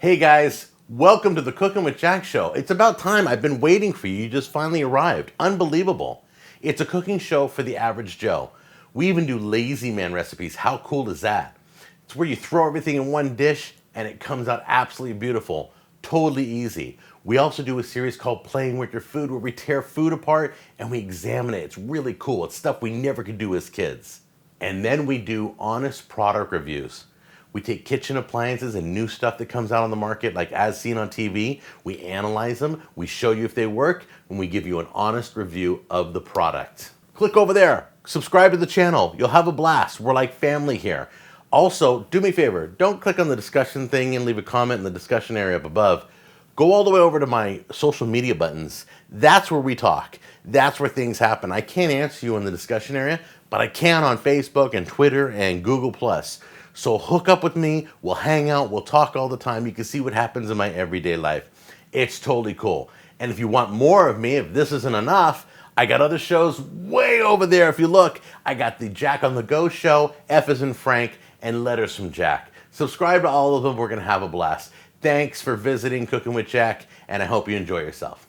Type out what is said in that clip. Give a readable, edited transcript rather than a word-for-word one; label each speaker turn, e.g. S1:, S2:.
S1: Hey guys, welcome to the Cooking with Jack show. It's about time. I've been waiting for you. You just finally arrived. Unbelievable. It's a cooking show for the average Joe. We even do lazy man recipes. How cool is that? It's where you throw everything in one dish and it comes out absolutely beautiful. Totally easy. We also do a series called Playing with Your Food where we tear food apart and we examine it. It's really cool. It's stuff we never could do as kids. And then we do honest product reviews. We take kitchen appliances and new stuff that comes out on the market, like as seen on TV. We analyze them, we show you if they work, and we give you an honest review of the product. Click over there, subscribe to the channel. You'll have a blast. We're like family here. Also, do me a favor, don't click on the discussion thing and leave a comment in the discussion area up above. Go all the way over to my social media buttons. That's where we talk. That's where things happen. I can't answer you in the discussion area, but I can on Facebook and Twitter and Google+. So hook up with me, we'll hang out, we'll talk all the time. You can see what happens in my everyday life. It's totally cool. And if you want more of me, if this isn't enough, I got other shows way over there. If you look, I got the Jack on the Go show, F as in Frank, and Letters from Jack. Subscribe to all of them. We're going to have a blast. Thanks for visiting Cooking with Jack, and I hope you enjoy yourself.